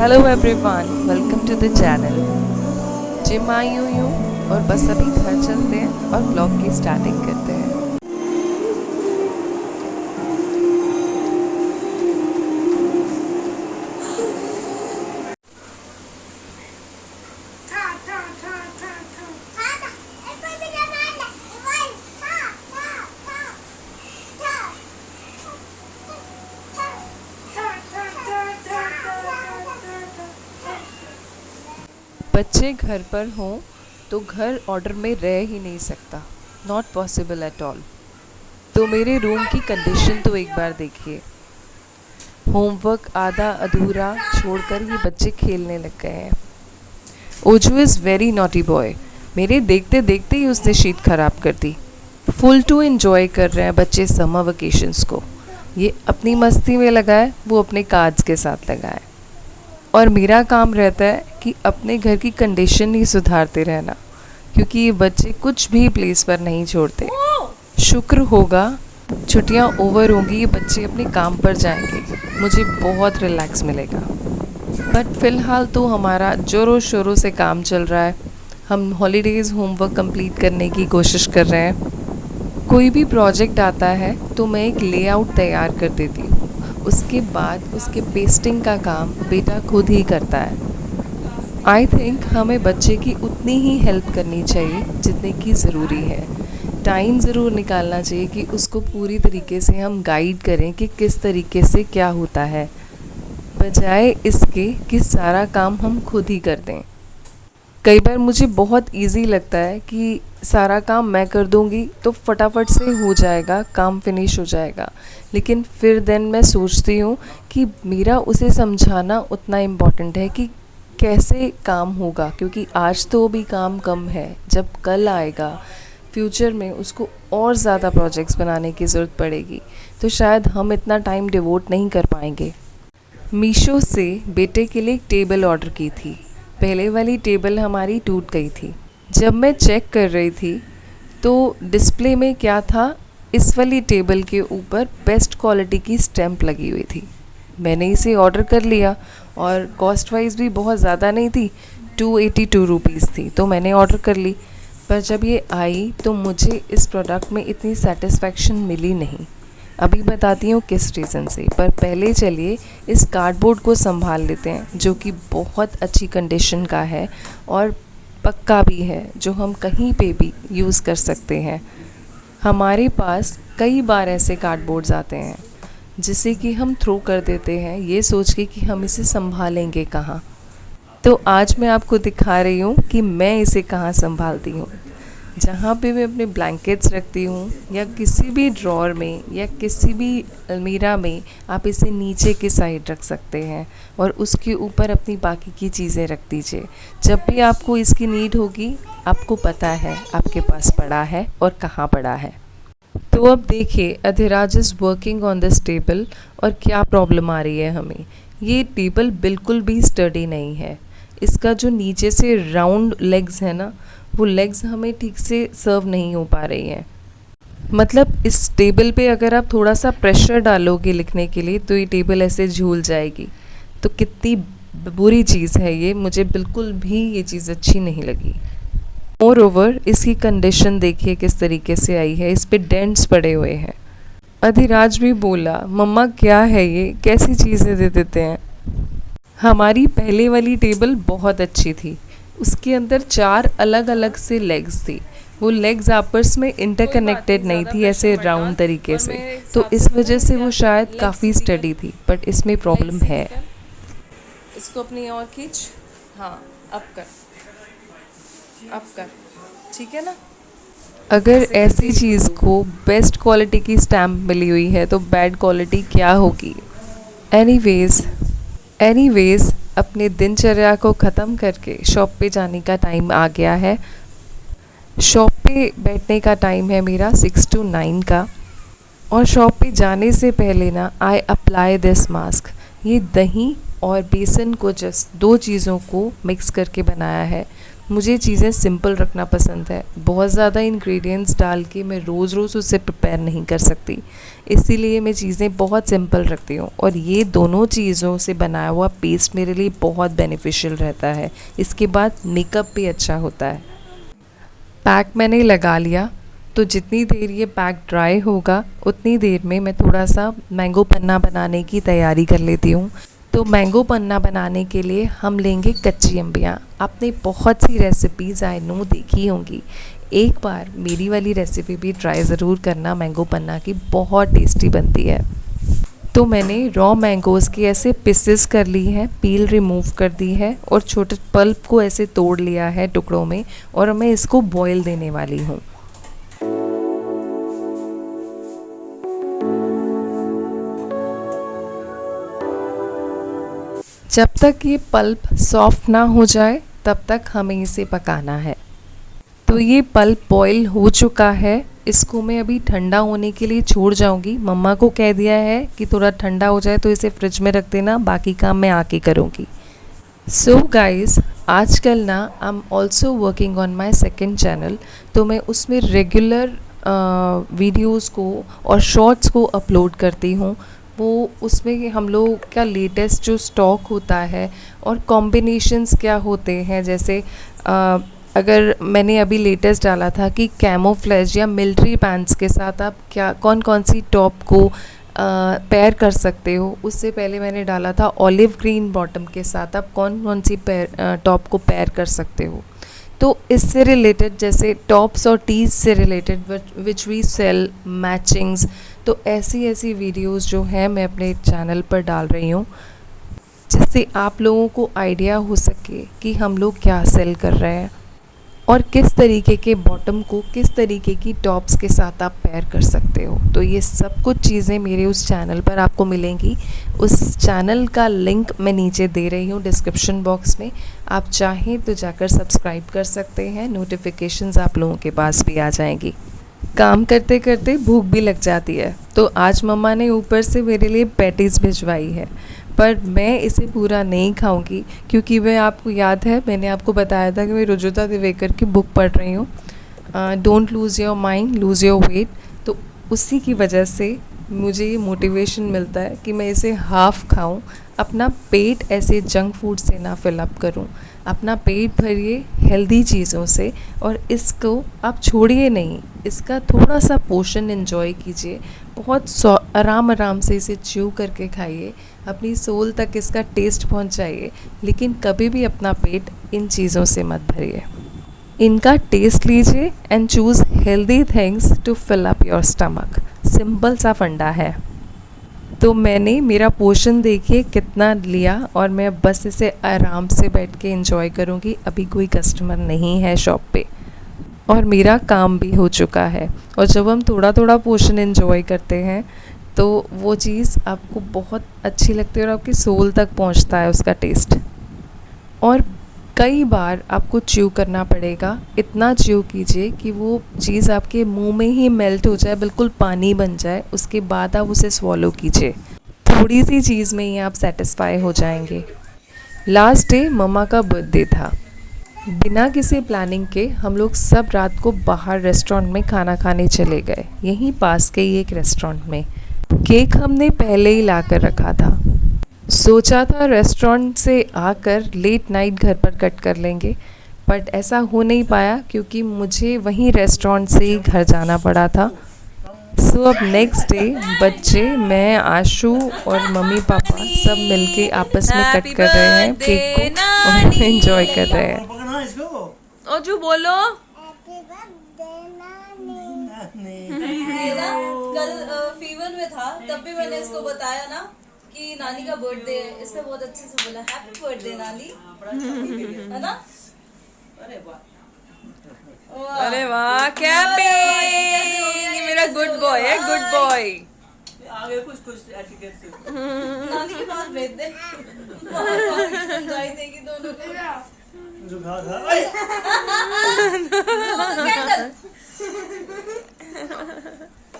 Hello everyone, welcome to the channel. Gym आई हुई हूँ और बस अभी घर चलते हैं और ब्लॉग की स्टार्टिंग करते हैं। बच्चे घर पर हों तो घर ऑर्डर में रह ही नहीं सकता, नॉट पॉसिबल एट ऑल। तो मेरे रूम की कंडीशन तो एक बार देखिए। होमवर्क आधा अधूरा छोड़कर ये बच्चे खेलने लग गए हैं। ओजू इज़ वेरी नॉटी बॉय। मेरे देखते देखते ही उसने शीट ख़राब कर दी। फुल टू एंजॉय कर रहे हैं बच्चे समर वेकेशंस को। ये अपनी मस्ती में लगा है, वो अपने कार्ड्स के साथ लगा है। और मेरा काम रहता है कि अपने घर की कंडीशन ही सुधारते रहना, क्योंकि ये बच्चे कुछ भी प्लेस पर नहीं छोड़ते। शुक्र होगा छुट्टियां ओवर होंगी, ये बच्चे अपने काम पर जाएंगे, मुझे बहुत रिलैक्स मिलेगा। बट फ़िलहाल तो हमारा ज़ोरों शोरों से काम चल रहा है। हम हॉलीडेज़ होमवर्क कंप्लीट करने की कोशिश कर रहे हैं। कोई भी प्रोजेक्ट आता है तो मैं एक लेआउट तैयार कर देती हूँ, उसके बाद उसके पेस्टिंग का काम बेटा खुद ही करता है। आई थिंक हमें बच्चे की उतनी ही हेल्प करनी चाहिए जितनी की ज़रूरी है। टाइम ज़रूर निकालना चाहिए कि उसको पूरी तरीके से हम गाइड करें कि किस तरीके से क्या होता है, बजाय इसके कि सारा काम हम खुद ही कर दें। कई बार मुझे बहुत इजी लगता है कि सारा काम मैं कर दूंगी तो फटाफट से हो जाएगा, काम फिनिश हो जाएगा। लेकिन फिर देन मैं सोचती हूँ कि मेरा उसे समझाना उतना इम्पॉर्टेंट है कि कैसे काम होगा, क्योंकि आज तो भी काम कम है। जब कल आएगा फ्यूचर में उसको और ज़्यादा प्रोजेक्ट्स बनाने की ज़रूरत पड़ेगी, तो शायद हम इतना टाइम डिवोट नहीं कर पाएंगे। मीशो से बेटे के लिए एक टेबल ऑर्डर की थी। पहले वाली टेबल हमारी टूट गई थी। जब मैं चेक कर रही थी तो डिस्प्ले में क्या था, इस वाली टेबल के ऊपर बेस्ट क्वालिटी की स्टैम्प लगी हुई थी। मैंने इसे ऑर्डर कर लिया और कॉस्ट वाइज भी बहुत ज़्यादा नहीं थी, 282 रुपीज़ थी, तो मैंने ऑर्डर कर ली। पर जब ये आई तो मुझे इस प्रोडक्ट में इतनी सेटिस्फेक्शन मिली नहीं। अभी बताती हूँ किस रीज़न से, पर पहले चलिए इस कार्डबोर्ड को संभाल लेते हैं, जो कि बहुत अच्छी कंडीशन का है और पक्का भी है, जो हम कहीं पे भी यूज़ कर सकते हैं। हमारे पास कई बार ऐसे कार्डबोर्ड्स आते हैं जिसे कि हम थ्रो कर देते हैं ये सोच के कि हम इसे संभालेंगे कहाँ। तो आज मैं आपको दिखा रही हूँ कि मैं इसे कहाँ संभालती हूँ। जहाँ पे मैं अपने ब्लैंकेट्स रखती हूँ या किसी भी ड्रॉर में या किसी भी अलमीरा में, आप इसे नीचे की साइड रख सकते हैं और उसके ऊपर अपनी बाकी की चीज़ें रख दीजिए। जब भी आपको इसकी नीड होगी, आपको पता है आपके पास पड़ा है और कहाँ पड़ा है। तो अब देखिए, Adhiraj is working on this table और क्या प्रॉब्लम आ रही है हमें। ये टेबल बिल्कुल भी स्टडी नहीं है। इसका जो नीचे से राउंड लेग्स है ना, वो लेग्स हमें ठीक से सर्व नहीं हो पा रही हैं। मतलब इस टेबल पे अगर आप थोड़ा सा प्रेशर डालोगे लिखने के लिए तो ये टेबल ऐसे झूल जाएगी। तो कितनी बुरी चीज़ है ये, मुझे बिल्कुल भी ये चीज़ अच्छी नहीं लगी। मोर ओवर इसकी कंडीशन देखिए किस तरीके से आई है, इस पे डेंट्स पड़े हुए हैं। अधिराज भी बोला, मम्मा क्या है ये, कैसी चीज़ें दे देते हैं। हमारी पहले वाली टेबल बहुत अच्छी थी, उसके अंदर 4 अलग अलग से लेग्स थी। वो लेग्स आपस में इंटरकनेक्टेड नहीं थी ऐसे राउंड तरीके से, तो इस वजह से वो शायद काफ़ी स्टडी थी। बट इसमें प्रॉब्लम है। इसको अपनी और खींच, हाँ अब कर, ठीक है ना। अगर ऐसी चीज़ को बेस्ट क्वालिटी की स्टैम्प मिली हुई है तो बैड क्वालिटी क्या होगी। एनीवेज़ अपने दिनचर्या को ख़त्म करके शॉप पे जाने का टाइम आ गया है। शॉप पे बैठने का टाइम है मेरा 6 to 9 का। और शॉप पे जाने से पहले ना आई अप्लाई दिस मास्क। ये दही और बेसन को जस्ट 2 चीज़ों को मिक्स करके बनाया है, मुझे चीज़ें सिंपल रखना पसंद है। बहुत ज़्यादा इंग्रेडिएंट्स डाल के मैं रोज़ रोज़ उसे प्रिपेयर नहीं कर सकती, इसीलिए मैं चीज़ें बहुत सिंपल रखती हूँ। और ये दोनों चीज़ों से बनाया हुआ पेस्ट मेरे लिए बहुत बेनिफिशियल रहता है। इसके बाद मेकअप भी अच्छा होता है। पैक मैंने लगा लिया, तो जितनी देर ये पैक ड्राई होगा उतनी देर में मैं थोड़ा सा मैंगो पन्ना बनाने की तैयारी कर लेती हूँ। तो मैंगो पन्ना बनाने के लिए हम लेंगे कच्ची अम्बियाँ। आपने बहुत सी रेसिपीज़ आई नो देखी होंगी, एक बार मेरी वाली रेसिपी भी ट्राई ज़रूर करना। मैंगो पन्ना की बहुत टेस्टी बनती है। तो मैंने रॉ मैंगोज़ की ऐसे पीसेस कर ली हैं, पील रिमूव कर दी है और छोटे पल्प को ऐसे तोड़ लिया है टुकड़ों में, और मैं इसको बॉईल देने वाली हूँ। जब तक ये पल्प सॉफ्ट ना हो जाए तब तक हमें इसे पकाना है। तो ये पल्प बॉईल हो चुका है, इसको मैं अभी ठंडा होने के लिए छोड़ जाऊंगी। मम्मा को कह दिया है कि थोड़ा ठंडा हो जाए तो इसे फ्रिज में रख देना, बाकी काम मैं आके करूँगी। सो गाइस, आजकल ना I am also working on my second channel, तो मैं उसमें रेगुलर वीडियोज़ को और शॉर्ट्स को अपलोड करती हूँ। वो उसमें हम लोग का लेटेस्ट जो स्टॉक होता है और कॉम्बिनेशंस क्या होते हैं, जैसे अगर मैंने अभी लेटेस्ट डाला था कि कैमोफ्लेज या मिलिट्री पैंट्स के साथ आप क्या कौन कौन सी टॉप को पेयर कर सकते हो। उससे पहले मैंने डाला था ऑलिव ग्रीन बॉटम के साथ आप कौन कौन सी टॉप को पेयर कर सकते हो। तो इससे रिलेटेड, जैसे टॉप्स और टीज से related which we sell matchings, तो ऐसी ऐसी वीडियोस जो हैं मैं अपने चैनल पर डाल रही हूँ, जिससे आप लोगों को आइडिया हो सके कि हम लोग क्या सेल कर रहे हैं और किस तरीके के बॉटम को किस तरीके की टॉप्स के साथ आप पेयर कर सकते हो। तो ये सब कुछ चीज़ें मेरे उस चैनल पर आपको मिलेंगी। उस चैनल का लिंक मैं नीचे दे रही हूँ डिस्क्रिप्शन बॉक्स में, आप चाहें तो जाकर सब्सक्राइब कर सकते हैं। नोटिफिकेशंस आप लोगों के पास भी आ जाएंगी। काम करते करते भूख भी लग जाती है, तो आज मम्मा ने ऊपर से मेरे लिए पैटीज़ भिजवाई है, पर मैं इसे पूरा नहीं खाऊंगी, क्योंकि मैं, आपको याद है मैंने आपको बताया था कि मैं रुजुता दिवेकर की बुक पढ़ रही हूँ, don't lose your mind lose your weight. तो उसी की वजह से मुझे ये मोटिवेशन मिलता है कि मैं इसे हाफ़ खाऊं, अपना पेट ऐसे जंक फूड से ना फिलअप करूं। अपना पेट भरिए हेल्दी चीज़ों से, और इसको आप छोड़िए नहीं, इसका थोड़ा सा पोर्शन एंजॉय कीजिए। बहुत आराम आराम से इसे च्यू करके खाइए, अपनी सोल तक इसका टेस्ट पहुंचाइए, लेकिन कभी भी अपना पेट इन चीज़ों से मत भरिए। इनका टेस्ट लीजिए and choose healthy things to fill up your stomach. Simple सा फंडा है। तो मैंने मेरा पोर्शन देखिए कितना लिया, और मैं बस इसे आराम से बैठ के एंजॉय करूँगी। अभी कोई कस्टमर नहीं है शॉप पे और मेरा काम भी हो चुका है। और जब हम थोड़ा थोड़ा पोर्शन एंजॉय करते हैं तो वो चीज़ आपको बहुत अच्छी लगती है और आपकी सोल तक पहुंचता है उसका टेस्ट। और कई बार आपको च्यू करना पड़ेगा, इतना च्यू कीजिए कि वो चीज़ आपके मुंह में ही मेल्ट हो जाए, बिल्कुल पानी बन जाए, उसके बाद आप उसे स्वॉलो कीजिए। थोड़ी सी चीज़ में ही आप सेटिस्फाई हो जाएंगे। लास्ट डे मम्मा का बर्थडे था। बिना किसी प्लानिंग के हम लोग सब रात को बाहर रेस्टोरेंट में खाना खाने चले गए, यहीं पास के ही एक रेस्टोरेंट में। केक हमने पहले ही ला कर रखा था। सोचा था रेस्टोरेंट से आकर लेट नाइट घर पर कट कर लेंगे, बट ऐसा हो नहीं पाया क्योंकि मुझे वहीं रेस्टोरेंट से ही घर जाना पड़ा था। सो अब नेक्स्ट डे बच्चे, मैं, आशु और मम्मी पापा सब मिलके आपस में कट कर रहे हैं केक को और एंजॉय कर रहे हैं। और जो बोलो कल फीवर में था, तब भी मैंने इसको बताया ना कि नानी का बर्थडे है। इसने बहुत अच्छे से बोला हैप्पी बर्थडे नानी, है ना? अरे वाह, कैपिंग! मेरा गुड बॉय है, गुड बॉय। आगे कुछ एटिकेट से नानी के पास भेज दे, एंजॉय देगी दोनों को। जो खा था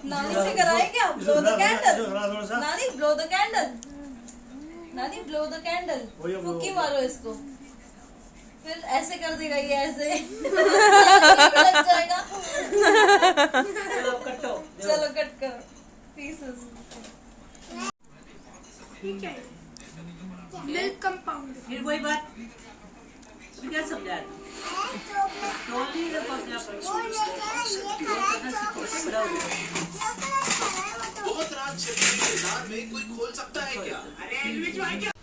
नानी से कराए क्या? Blow the candle. नानी ब्लो द कैंडल, नानी ब्लो द कैंडल। फुक्की मारो इसको। फिर ऐसे कर देगा ये ऐसे लग जाएगा। चलो कटो चलो कट करो पीसेस। ठीक है मिल्क कंपाउंड फिर वही बात फिर क्या समझा टोली ने पकड़ा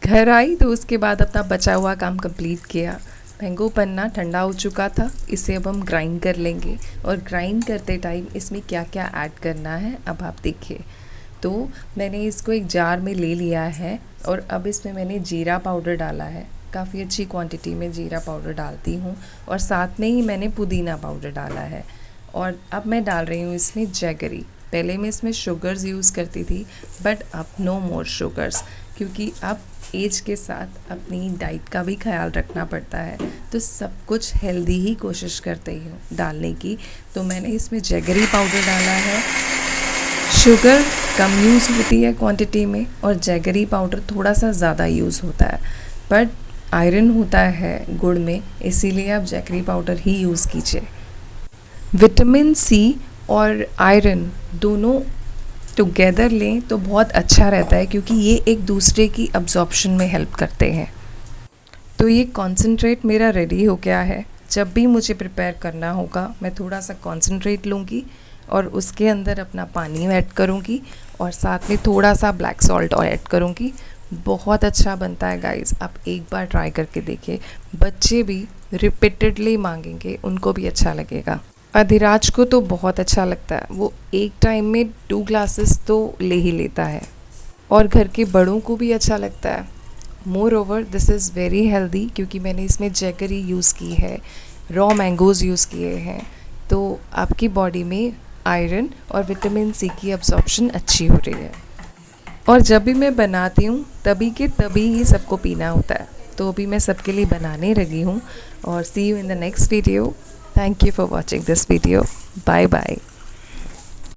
घर आई तो उसके बाद अपना बचा हुआ काम कंप्लीट किया। मैंगो पन्ना ठंडा हो चुका था, इसे अब हम ग्राइंड कर लेंगे। और ग्राइंड करते टाइम इसमें क्या क्या ऐड करना है अब आप देखिए। तो मैंने इसको एक जार में ले लिया है और अब इसमें मैंने जीरा पाउडर डाला है। काफ़ी अच्छी क्वांटिटी में जीरा पाउडर डालती हूँ और साथ में ही मैंने पुदीना पाउडर डाला है। और अब मैं डाल रही हूँ इसमें जैगरी। पहले मैं इसमें शुगर्स यूज़ करती थी बट अब नो मोर शुगर्स, क्योंकि अब एज के साथ अपनी डाइट का भी ख्याल रखना पड़ता है, तो सब कुछ हेल्दी ही कोशिश करते ही हूँ डालने की। तो मैंने इसमें जैगरी पाउडर डाला है। शुगर कम यूज़ होती है क्वांटिटी में और जैगरी पाउडर थोड़ा सा ज़्यादा यूज़ होता है, बट आयरन होता है गुड़ में, इसीलिए आप जैगरी पाउडर ही यूज़ कीजिए। विटामिन सी और आयरन दोनों टुगेदर लें तो बहुत अच्छा रहता है, क्योंकि ये एक दूसरे की अब्जॉर्प्शन में हेल्प करते हैं। तो ये कॉन्सेंट्रेट मेरा रेडी हो गया है। जब भी मुझे प्रिपेयर करना होगा मैं थोड़ा सा कॉन्सेंट्रेट लूँगी और उसके अंदर अपना पानी ऐड करूँगी और साथ में थोड़ा सा ब्लैक सॉल्ट और ऐड करूँगी। बहुत अच्छा बनता है गाइस, आप एक बार ट्राई करके देखिए। बच्चे भी रिपीटेडली मांगेंगे, उनको भी अच्छा लगेगा। अधिराज को तो बहुत अच्छा लगता है, वो एक टाइम में 2 ग्लासेस तो ले ही लेता है और घर के बड़ों को भी अच्छा लगता है। More over this is very healthy, क्योंकि मैंने इसमें जैगरी यूज़ की है, रॉ मैंगोज़ यूज़ किए हैं, तो आपकी बॉडी में आयरन और विटामिन सी की अब्जॉर्प्शन अच्छी हो रही है। और जब भी मैं बनाती हूँ तभी के तभी ही सबको पीना होता है, तो अभी मैं सबके लिए बनाने लगी हूँ। और see you in the next video. Thank you for watching this video. Bye bye.